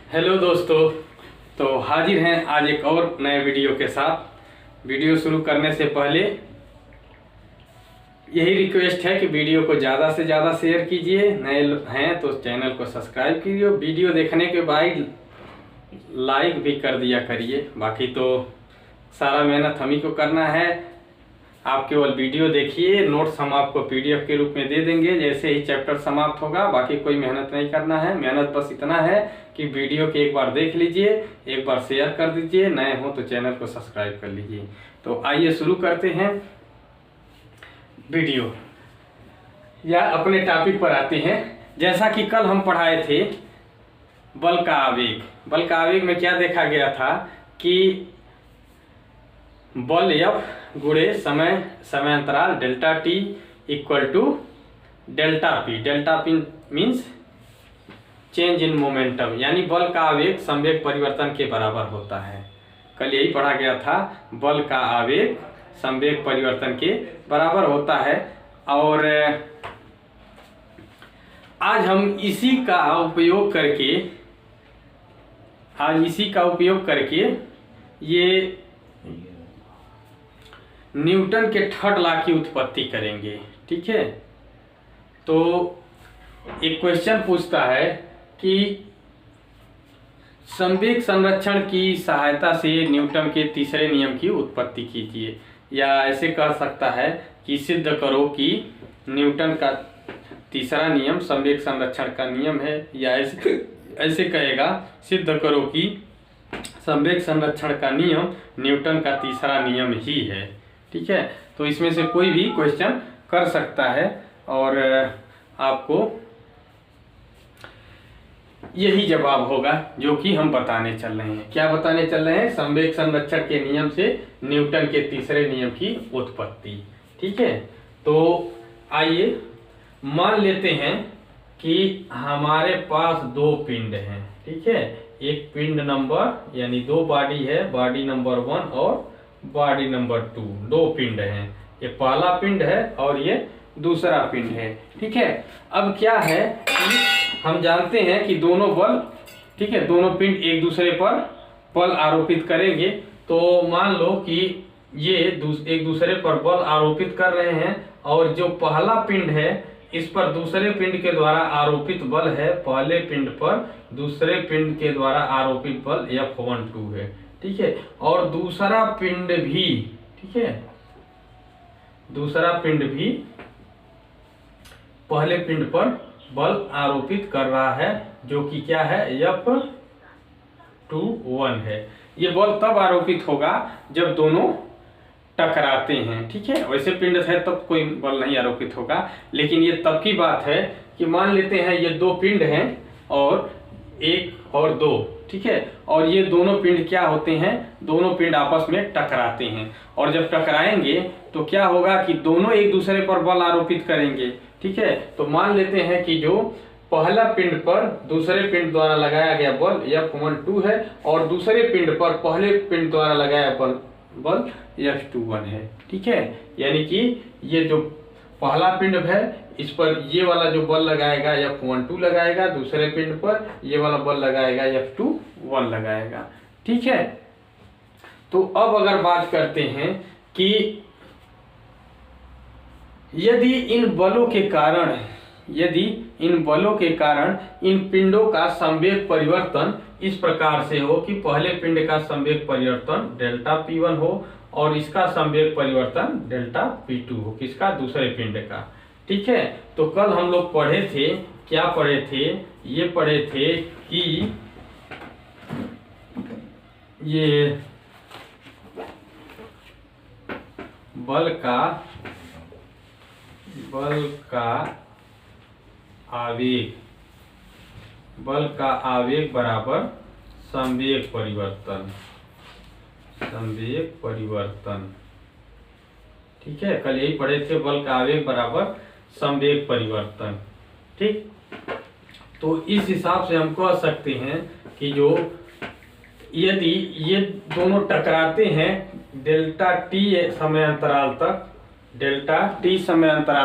Hello दोस्तों। तो हाजिर हैं आज एक और नए वीडियो के साथ। वीडियो शुरू करने से पहले यही रिक्वेस्ट है कि वीडियो को ज़्यादा से ज़्यादा शेयर कीजिए। नए हैं तो चैनल को सब्सक्राइब कीजिए। वीडियो देखने के बाद लाइक भी कर दिया करिए। बाकी तो सारा मेहनत हम ही को करना है। आप केवल वीडियो देखिए, नोट्स हम आपको पीडीएफ के रूप में दे देंगे जैसे ही चैप्टर समाप्त होगा। बाकी कोई मेहनत नहीं करना है। मेहनत बस इतना है कि वीडियो के एक बार देख लीजिए, एक बार शेयर कर दीजिए, नए हो तो चैनल को सब्सक्राइब कर लीजिए। तो आइए शुरू करते हैं वीडियो या अपने टॉपिक पर आते हैं। जैसा कि कल हम पढ़ाए थे बल का आवेग। बल का आवेग में क्या देखा गया था कि बल F गुणे समय अंतराल delta T equal to delta P. Delta P means change in momentum, यानी बल का आवेग संवेग परिवर्तन के बराबर होता है। कल यही पढ़ा गया था, बल का आवेग संवेग परिवर्तन के बराबर होता है। और आज हम इसी का उपयोग करके ये न्यूटन के थर्ड लॉ की उत्पत्ति करेंगे। ठीक है, तो एक क्वेश्चन पूछता है कि संवेग संरक्षण की सहायता से न्यूटन के तीसरे नियम की उत्पत्ति कीजिए। या ऐसे कह सकता है कि सिद्ध करो कि न्यूटन का तीसरा नियम संवेग संरक्षण का नियम है। या ऐसे कहेगा सिद्ध करो कि संवेग संरक्षण का नियम न्यूटन का तीसरा नियम ही है। ठीक है, तो इसमें से कोई भी क्वेश्चन कर सकता है और आपको यही जवाब होगा जो कि हम बताने चल रहे हैं। क्या बताने चल रहे हैं? संवेग संरक्षण के नियम से न्यूटन के तीसरे नियम की उत्पत्ति। ठीक है, तो आइए मान लेते हैं कि हमारे पास दो पिंड हैं। ठीक है, एक पिंड नंबर यानी दो बॉडी है, बॉडी नंबर 1 और बॉडी नंबर 2। दो पिंड हैं, ये पहला पिंड है और ये दूसरा पिंड है। ठीक है, अब क्या है कि हम जानते हैं कि दोनों बल, ठीक है, दोनों पिंड एक दूसरे पर बल आरोपित करेंगे। तो मान लो कि ये एक दूसरे पर बल आरोपित कर रहे हैं और जो पहला पिंड है इस पर दूसरे पिंड के द्वारा आरोपित बल है पहले पिंड पर दूसरे पिंड के द्वारा आरोपित बल F12 है। ठीक है, और दूसरा पिंड भी, ठीक है, दूसरा पिंड भी पहले पिंड पर बल आरोपित कर रहा है जो कि क्या है F21 है। ये बल तब आरोपित होगा जब दोनों टकराते हैं। ठीक है, वैसे पिंड है तब कोई बल नहीं आरोपित होगा, लेकिन ये तब की बात है कि मान लेते हैं ये दो पिंड हैं और एक और दो। ठीक है, और ये दोनों पिंड क्या होते हैं? दोनों पिंड आपस में टकराते हैं और जब टकराएंगे तो क्या होगा कि दोनों एक दूसरे पर बल आरोपित करेंगे। ठीक है, तो मान लेते हैं कि जो पहला पिंड पर दूसरे पिंड द्वारा लगाया गया बल F12 है और दूसरे पिंड पर पहले पिंड द्वारा लगाया बल F21 है। ठीक है, यानी कि ये जो पहला पिंड है इस पर ये वाला जो बल लगाएगा F12 लगाएगा, दूसरे पिंड पर ये वाला बल लगाएगा F21 लगाएगा। ठीक है, तो अब अगर बात करते हैं कि यदि इन बलों के कारण इन पिंडों का संवेग परिवर्तन इस प्रकार से हो कि पहले पिंड का संवेग परिवर्तन डेल्टा P1 हो और इसका संवेग परिवर्तन डेल्टा P2 हो, किसका? दूसरे पिंड का। ठीक है, तो कल हम लोग पढ़े थे, क्या पढ़े थे? ये पढ़े थे कि ये बल का आवेग बराबर संवेग परिवर्तन। ठीक है, कल यही पढ़े थे, बल का आवेग बराबर संवेग परिवर्तन। ठीक, तो इस हिसाब से हम कह सकते हैं कि जो यदि ये दोनों टकराते हैं डेल्टा टी समय अंतराल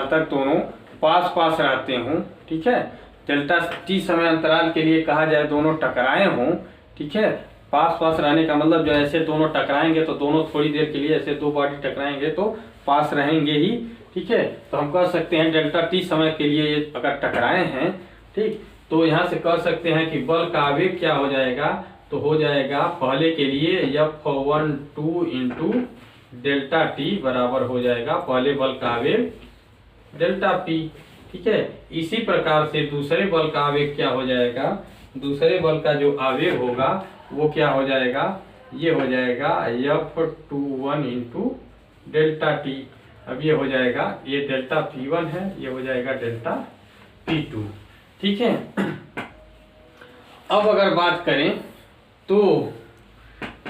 तक दोनों पास पास रहते हों। ठीक है, डेल्टा टी समय अंतराल के लिए कहा जाए दोनों टकराए हों, ठीक है, पास पास रहने का मतलब जो ऐसे दोनों टकराएंगे तो दोनों थोड़ी देर के लिए ऐसे दो बॉडी टकराएंगे तो पास रहेंगे ही, ठीक है। तो हम कह सकते हैं डेल्टा टी समय के लिए ये अगर टकराए हैं, ठीक, तो यहाँ से कह सकते हैं कि बल का आवेग क्या हो जाएगा, तो हो जाएगा पहले के लिए F12 इंटू डेल्टा टी बराबर हो जाएगा पहले बल का आवेग डेल्टा पी, ठीक है। इसी प्रकार से दूसरे बल का आवेग क्या हो जाएगा, दूसरे बल का जो आवेग होगा वो क्या हो जाएगा, ये हो जाएगा F21 इंटू डेल्टा टी। अब ये हो जाएगा, ये डेल्टा P1 है, ये हो जाएगा डेल्टा P2, ठीक है। अब अगर बात करें तो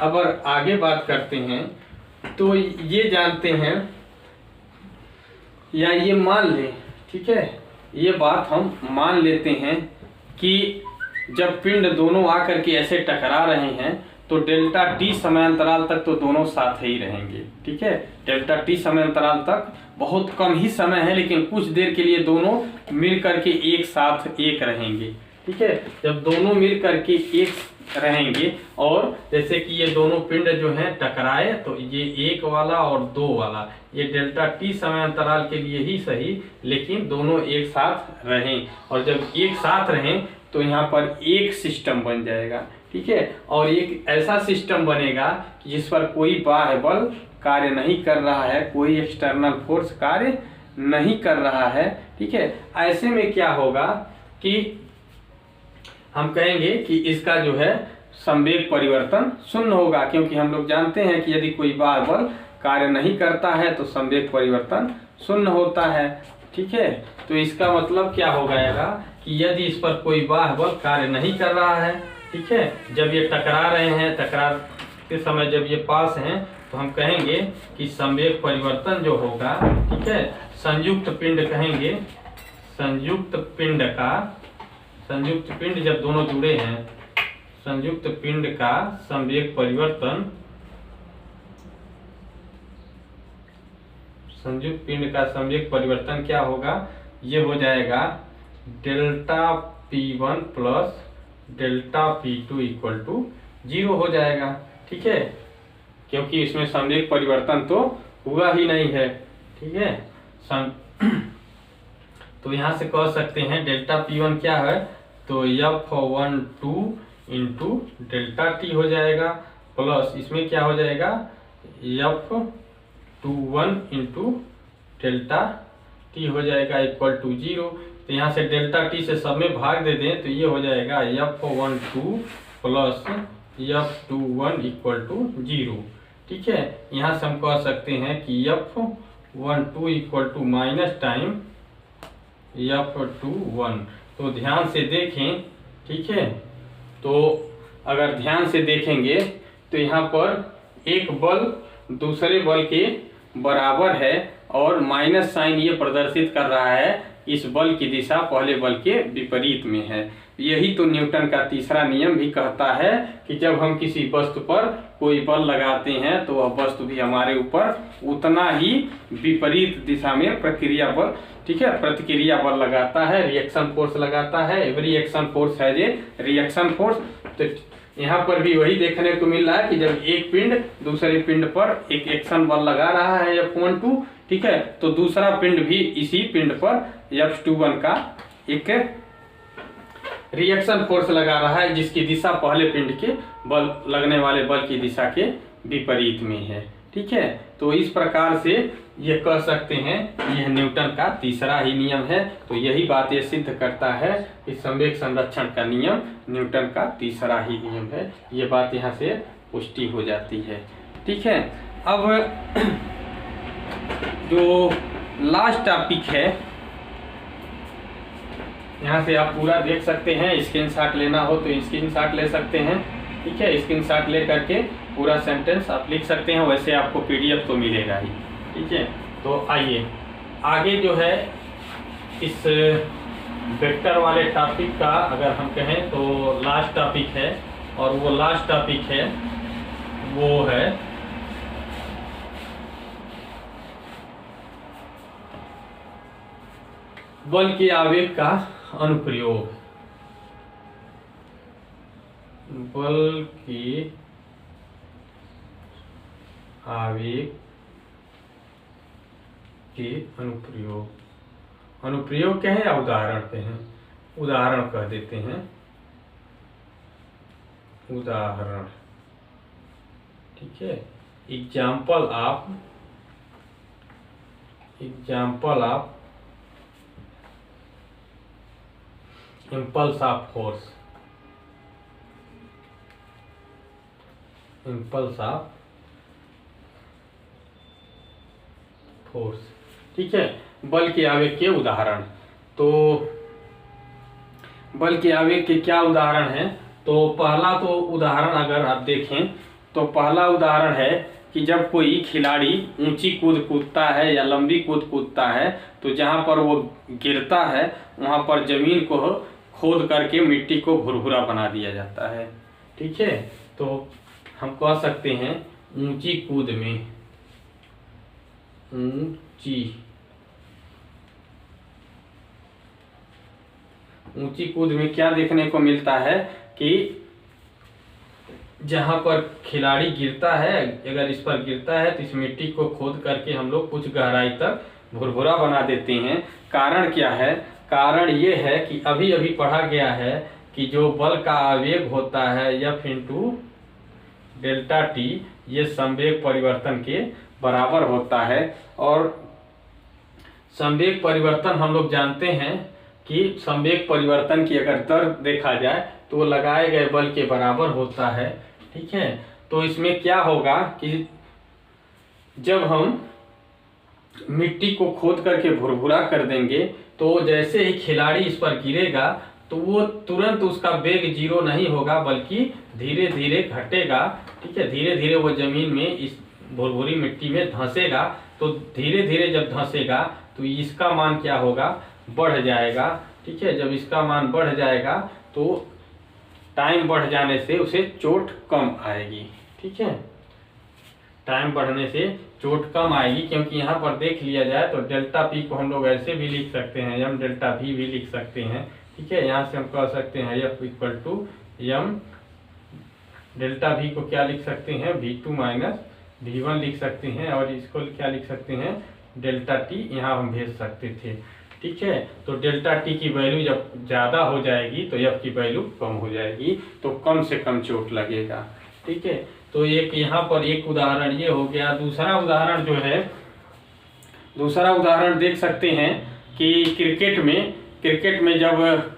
अगर आगे बात करते हैं तो ये जानते हैं या ये मान लें, ठीक है, ये बात हम मान लेते हैं कि जब पिंड दोनों आकर के ऐसे टकरा रहे हैं तो डेल्टा टी समय अंतराल तक तो दोनों साथ ही रहेंगे, ठीक है। डेल्टा टी समय अंतराल तक बहुत कम ही समय है, लेकिन कुछ देर के लिए दोनों मिल करके एक साथ एक रहेंगे, ठीक है। जब दोनों मिल करके एक रहेंगे और जैसे कि ये दोनों पिंड जो हैं टकराए तो ये एक वाला और दो वाला, ये डेल्टा टी समय अंतराल के लिए ही सही, लेकिन दोनों एक साथ रहें, और जब एक साथ रहें तो यहाँ पर एक सिस्टम बन जाएगा, ठीक है। और एक ऐसा सिस्टम बनेगा कि जिस पर कोई बाह्य बल कार्य नहीं कर रहा है, कोई एक्सटर्नल फोर्स कार्य नहीं कर रहा है, ठीक है। ऐसे में क्या होगा कि हम कहेंगे कि इसका जो है संवेग परिवर्तन शून्य होगा, क्योंकि हम लोग जानते हैं कि यदि कोई बाह्य बल कार्य नहीं करता है तो संवेग परिवर्तन शून्य होता है, ठीक है। तो इसका मतलब क्या हो जाएगा कि यदि इस पर कोई बाह्य बल कार्य नहीं कर रहा है, ठीक है, जब ये टकरा रहे हैं, टकरा के समय जब ये पास हैं तो हम कहेंगे कि संवेग परिवर्तन जो होगा, ठीक है, संयुक्त पिंड कहेंगे, संयुक्त पिंड जब दोनों जुड़े हैं, संयुक्त पिंड का संवेग परिवर्तन, संयुक्त पिंड का संवेग परिवर्तन क्या होगा, ये हो जाएगा delta P1 plus delta P2 equal to 0 हो जाएगा, ठीक है, क्योंकि इसमें संवेग परिवर्तन तो हुआ ही नहीं है, ठीक है। तो यहाँ से कह सकते हैं डेल्टा P1 क्या है, तो F12 इंटू डेल्टा टी हो जाएगा, प्लस इसमें क्या हो जाएगा F21 इंटू डेल्टा टी हो जाएगा इक्वल टू 0। तो यहाँ से डेल्टा टी से सब में भाग दे दें तो ये हो जाएगा F12 plus F21 equal to 0, ठीक है। यहाँ से हम कह सकते हैं कि F12 equal to minus time F21। तो ध्यान से देखें, ठीक है, तो अगर ध्यान से देखेंगे तो यहाँ पर एक बल दूसरे बल के बराबर है और माइनस साइन ये प्रदर्शित कर रहा है इस बल की दिशा पहले बल के विपरीत में है। यही तो न्यूटन का तीसरा नियम भी कहता है कि जब हम किसी वस्तु पर कोई बल लगाते हैं तो वह वस्तु भी हमारे ऊपर उतना ही विपरीत दिशा में प्रक्रिया बल, ठीक है, प्रतिक्रिया बल लगाता है, रिएक्शन फोर्स लगाता है। एवरी एक्शन फोर्स है जे रिएक्शन फोर्स। तो यहाँ पर भी वही देखने को मिल रहा है कि जब एक पिंड दूसरे पिंड पर एक एक्शन बल लगा रहा है F12, ठीक है, तो दूसरा पिंड भी इसी पिंड पर F21 का एक रिएक्शन फोर्स लगा रहा है, जिसकी दिशा पहले पिंड के बल लगने वाले बल की दिशा के विपरीत में है, ठीक है। तो इस प्रकार से ये कह सकते हैं यह न्यूटन का तीसरा ही नियम है। तो यही बात ये सिद्ध करता है कि संवेग संरक्षण का नियम न्यूटन का तीसरा ही नियम है। ये बात यहाँ से पुष्टि हो जाती है, ठीक है। अब जो लास्ट टॉपिक है, यहाँ से आप पूरा देख सकते हैं, स्क्रीनशॉट लेना हो तो स्क्रीनशॉट ले सकते हैं, ठीक है। स्क्रीनशॉट ले करके पूरा सेंटेंस आप लिख सकते हैं, वैसे आपको PDF तो मिलेगा ही, ठीक है। तो आइए आगे जो है इस वेक्टर वाले टॉपिक का अगर हम कहें तो लास्ट टॉपिक है, और वो लास्ट टॉपिक है वो है बल के आवेग का अनुप्रयोग, बल के आवेग के अनुप्रयोग, अनुप्रयोग क्या है या उदाहरण पे हैं, उदाहरण कह देते हैं, उदाहरण, ठीक है। Example of impulse of force, impulse of force, ठीक है। बल के आवेग के उदाहरण, तो बल के आवेग के क्या उदाहरण हैं? तो पहला तो उदाहरण अगर आप देखें तो पहला उदाहरण है कि जब कोई खिलाड़ी ऊंची कूद कूदता है या लंबी कूद कूदता है तो जहां पर वो गिरता है वहां पर जमीन को खोद करके मिट्टी को भुरभुरा बना दिया जाता है, ठीक है। तो हम कह सकते हैं ऊंची कूद में, ऊंची कूद में क्या देखने को मिलता है कि जहां पर खिलाड़ी गिरता है, अगर इस पर गिरता है तो इस मिट्टी को खोद करके हम लोग कुछ गहराई तक भुरभुरा बना देते हैं। कारण क्या है? कारण ये है कि अभी अभी पढ़ा गया है कि जो बल का आवेग होता है F इंटू डेल्टा टी, ये संवेग परिवर्तन के बराबर होता है। और संवेग परिवर्तन हम लोग जानते हैं कि संवेग परिवर्तन की अगर दर देखा जाए तो वो लगाए गए बल के बराबर होता है, ठीक है। तो इसमें क्या होगा कि जब हम मिट्टी को खोद करके भुरभुरा कर देंगे तो जैसे ही खिलाड़ी इस पर गिरेगा तो वो तुरंत उसका वेग जीरो नहीं होगा बल्कि धीरे धीरे घटेगा, ठीक है। धीरे धीरे वो जमीन में इस भुरभुरी मिट्टी में धंसेगा, तो धीरे धीरे जब धंसेगा तो इसका मान क्या होगा? बढ़ जाएगा, ठीक है। जब इसका मान बढ़ जाएगा तो टाइम बढ़ जाने से उसे चोट कम आएगी, ठीक है। टाइम बढ़ने से चोट कम आएगी, क्योंकि यहाँ पर देख लिया जाए तो डेल्टा पी को हम लोग ऐसे भी लिख सकते हैं, एम डेल्टा वी भी लिख सकते हैं, ठीक है। यहाँ से हम कह सकते हैं F equal to M delta V को क्या लिख सकते हैं? V2 माइनस V1 लिख सकते हैं, और इसको क्या लिख सकते हैं? डेल्टा टी यहाँ हम भेज सकते थे, ठीक है। तो डेल्टा टी की वैल्यू जब ज़्यादा हो जाएगी तो एफ की वैल्यू कम हो जाएगी, तो कम से कम चोट लगेगा, ठीक है। तो एक यहाँ पर एक उदाहरण ये हो गया। दूसरा उदाहरण जो है, दूसरा उदाहरण देख सकते हैं कि क्रिकेट में जब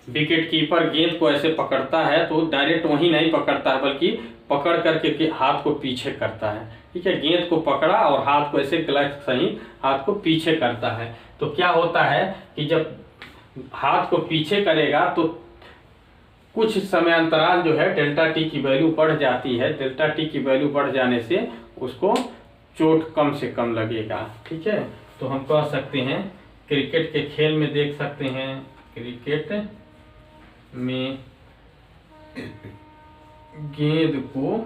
विकेट कीपर गेंद को ऐसे पकड़ता है तो डायरेक्ट वहीं नहीं पकड़ता है, बल्कि पकड़ करके हाथ को पीछे करता है, ठीक है। गेंद को पकड़ा और हाथ को ऐसे ग्लव्स सहित हाथ को पीछे करता है। तो क्या होता है कि जब हाथ को पीछे करेगा तो कुछ समय अंतराल जो है डेल्टा टी की वैल्यू बढ़ जाती है। डेल्टा टी की वैल्यू बढ़ जाने से उसको चोट कम से कम लगेगा, ठीक है। तो हम कह सकते हैं क्रिकेट के खेल में देख सकते हैं, क्रिकेट में गेंद को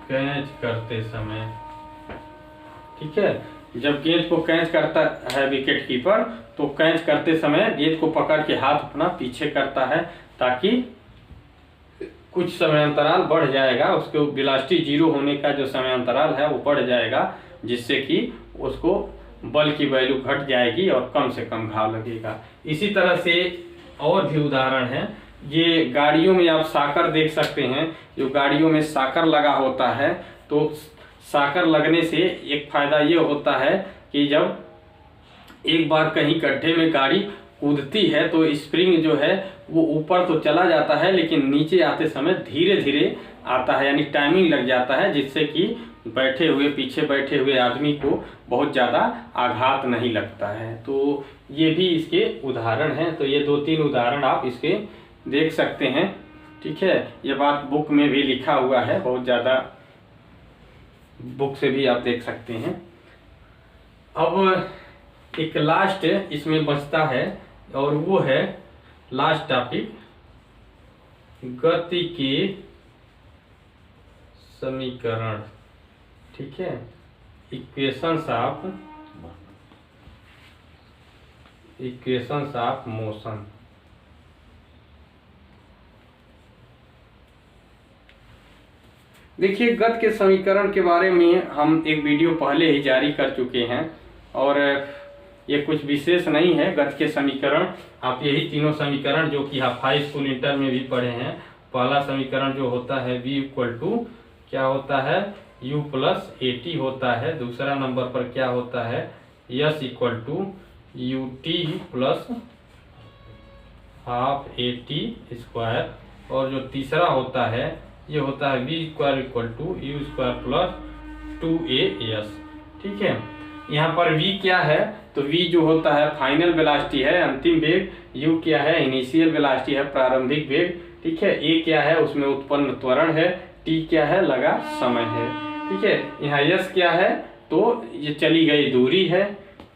कैच करते समय, ठीक है, जब गेंद को कैच करता है विकेट कीपर तो कैच करते समय गेंद को पकड़ के हाथ अपना पीछे करता है, ताकि कुछ समय अंतराल बढ़ जाएगा, उसको वेलोसिटी जीरो होने का जो समय अंतराल है वो बढ़ जाएगा, जिससे कि उसको बल की वैल्यू घट जाएगी और कम से कम घाव लगेगा। इसी तरह से और भी उदाहरण हैं। ये गाड़ियों में आप साकर देख सकते हैं, जो गाड़ियों में साकर लगा होता है, तो साकर लगने से एक फायदा ये होता है कि जब एक बार कहीं गड्ढे में गाड़ी कूदती है तो स्प्रिंग जो है वो ऊपर तो चला जाता है, लेकिन नीचे आते समय धीरे धीरे आता है, यानी टाइमिंग लग जाता है, जिससे कि पीछे बैठे हुए आदमी को बहुत ज़्यादा आघात नहीं लगता है। तो ये भी इसके उदाहरण हैं। तो ये 2-3 उदाहरण आप इसके देख सकते हैं, ठीक है। ये बात बुक में भी लिखा हुआ है, बहुत ज़्यादा बुक से भी आप देख सकते हैं। अब एक लास्ट इसमें बचता है और वो है लास्ट टॉपिक, गति के समीकरण, ठीक है, equations of equations of motion. देखिए, गति के समीकरण के बारे में हम एक वीडियो पहले ही जारी कर चुके हैं और ये कुछ विशेष नहीं है। गति के समीकरण आप यही तीनों समीकरण जो कि आप हाई स्कूल इंटर में भी पढ़े हैं। पहला समीकरण जो होता है v इक्वल टू क्या होता है u प्लस AT होता है। दूसरा नंबर पर क्या होता है s equal to UT plus half AT square. और जो तीसरा होता है ये होता है v square equal to u square plus 2as। ठीक है, यहाँ पर v क्या है तो v जो होता है फाइनल वेलोसिटी है, अंतिम वेग। u क्या है इनिशियल वेलोसिटी है, प्रारंभिक वेग। ठीक है, a क्या है उसमें उत्पन्न त्वरण है, t क्या है लगा समय है। ठीक है, यहाँ s क्या है तो ये चली गई दूरी है।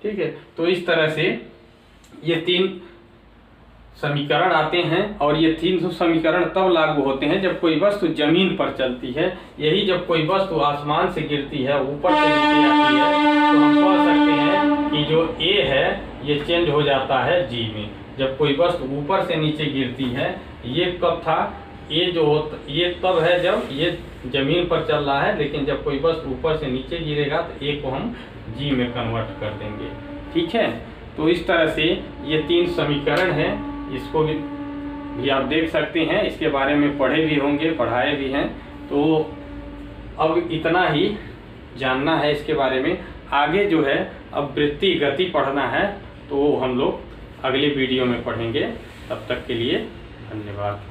ठीक है, तो इस तरह से ये तीन समीकरण आते हैं और ये तीन समीकरण तब लागू होते हैं जब कोई वस्तु जमीन पर चलती है। यही जब कोई वस्तु आसमान से गिरती है, ऊपर से नीचे आती है, तो हम कह सकते हैं कि जो A है ये चेंज हो जाता है G में। जब कोई वस्तु ऊपर से नीचे गिरती है, ये कब था ये जो होता ये तब है जब ये जमीन पर चल रहा है, लेकिन जब कोई वस्तु ऊपर से नीचे गिरेगा तो A को हम G में कन्वर्ट कर देंगे। ठीक है, तो इस तरह से ये तीन समीकरण हैं, इसको भी आप देख सकते हैं, इसके बारे में पढ़े भी होंगे, पढ़ाए भी हैं। तो अब इतना ही जानना है इसके बारे में। आगे जो है अब वृत्तीय गति पढ़ना है तो हम लोग अगले वीडियो में पढ़ेंगे। तब तक के लिए धन्यवाद।